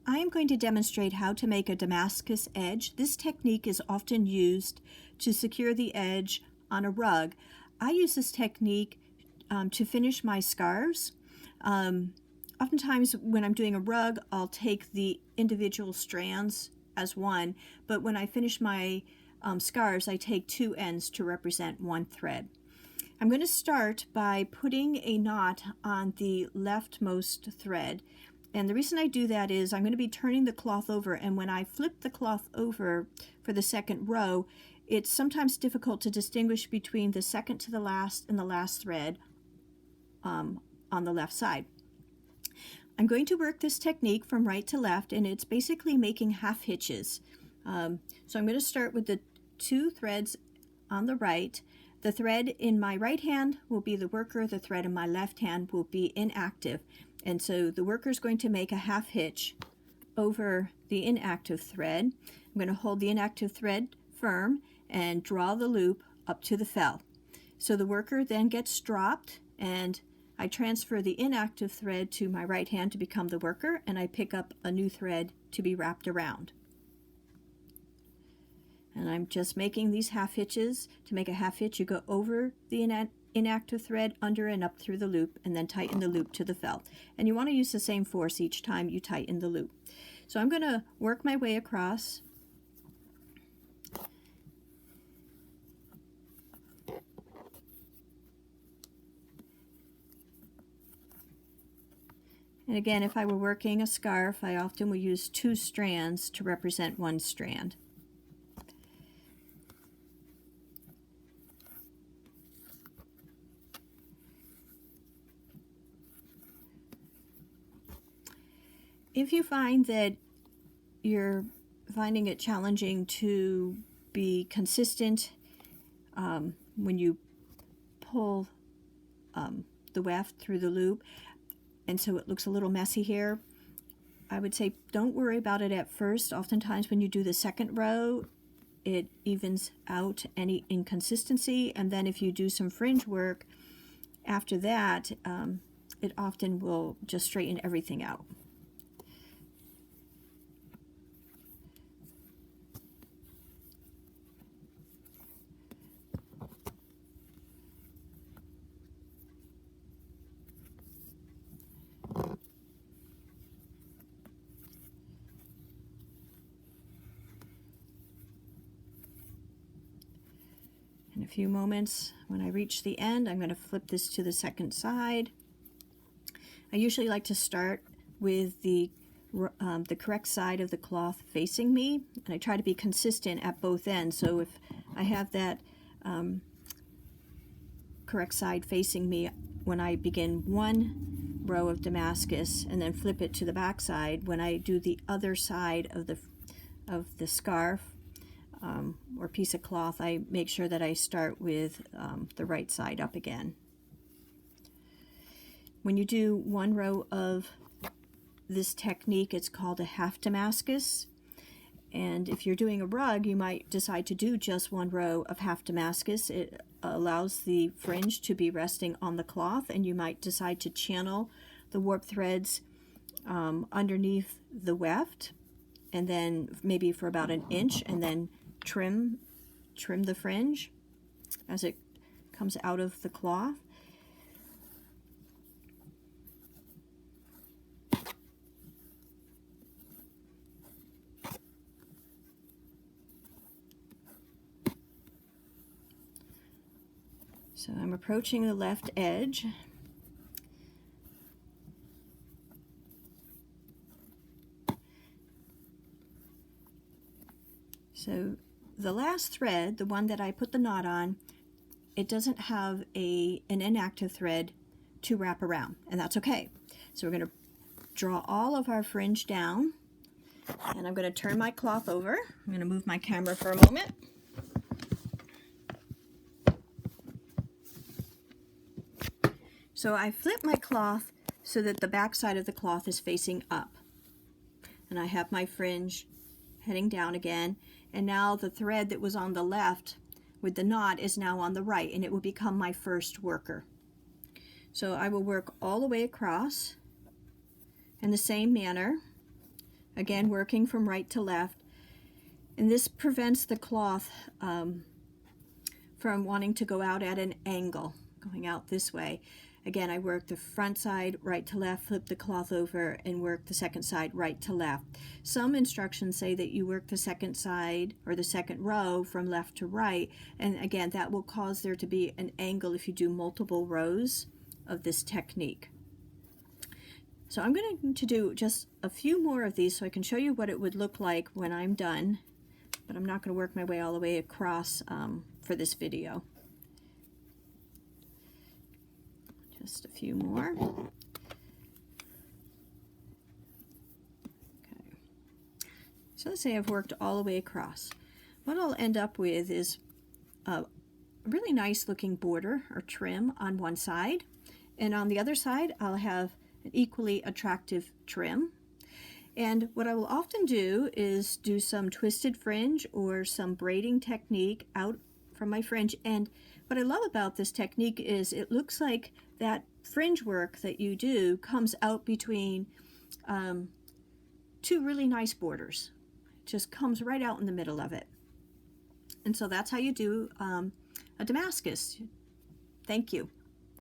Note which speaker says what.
Speaker 1: I am going to demonstrate how to make a Damascus edge. This technique is often used to secure the edge on a rug. I use this technique to finish my scarves. Oftentimes when I'm doing a rug, I'll take the individual strands as one, but when I finish my scarves, I take two ends to represent one thread. I'm going to start by putting a knot on the leftmost thread. And the reason I do that is I'm going to be turning the cloth over, and when I flip the cloth over for the second row, it's sometimes difficult to distinguish between the second to the last and the last thread on the left side. I'm going to work this technique from right to left, and it's basically making half hitches. So I'm going to start with the two threads on the right. The thread in my right hand will be the worker, the thread in my left hand will be inactive. And so the worker is going to make a half hitch over the inactive thread. I'm going to hold the inactive thread firm and draw the loop up to the fell. So the worker then gets dropped, and I transfer the inactive thread to my right hand to become the worker, and I pick up a new thread to be wrapped around. And I'm just making these half hitches. To make a half hitch, you go over the inactive thread, under and up through the loop, and then tighten the loop to the felt. And you want to use the same force each time you tighten the loop. So I'm going to work my way across. And again, if I were working a scarf, I often will use two strands to represent one strand. If you find that you're finding it challenging to be consistent when you pull the weft through the loop, and so it looks a little messy here, I would say don't worry about it at first. Oftentimes when you do the second row, it evens out any inconsistency, and then if you do some fringe work after that, it often will just straighten everything out. In a few moments, when I reach the end, I'm going to flip this to the second side. I usually like to start with the correct side of the cloth facing me, and I try to be consistent at both ends. So if I have that correct side facing me when I begin one row of Damascus and then flip it to the back side, when I do the other side of the scarf or piece of cloth, I make sure that I start with the right side up again. When you do one row of this technique, it's called a half Damascus. And if you're doing a rug, you might decide to do just one row of half Damascus. It allows the fringe to be resting on the cloth, and you might decide to channel the warp threads underneath the weft, and then maybe for about an inch, and then trim the fringe as it comes out of the cloth. So I'm approaching the left edge. So the last thread, the one that I put the knot on, it doesn't have an inactive thread to wrap around, and that's okay. So we're going to draw all of our fringe down, and I'm going to turn my cloth over. I'm going to move my camera for a moment. So I flip my cloth so that the back side of the cloth is facing up, and I have my fringe heading down again, and now the thread that was on the left with the knot is now on the right, and it will become my first worker. So I will work all the way across in the same manner. again working from right to left, and this prevents the cloth from wanting to go out at an angle, going out this way. Again, I work the front side right to left, flip the cloth over, and work the second side right to left. Some instructions say that you work the second side or the second row from left to right, and again, that will cause there to be an angle if you do multiple rows of this technique. So I'm going to do just a few more of these so I can show you what it would look like when I'm done, but I'm not going to work my way all the way across for this video. Just a few more. Okay. So let's say I've worked all the way across. What I'll end up with is a really nice looking border or trim on one side, and on the other side I'll have an equally attractive trim. And what I will often do is do some twisted fringe or some braiding technique out from my fringe. And what I love about this technique is it looks like that fringe work that you do comes out between two really nice borders. It just comes right out in the middle of it. And so that's how you do a Damascus. Thank you.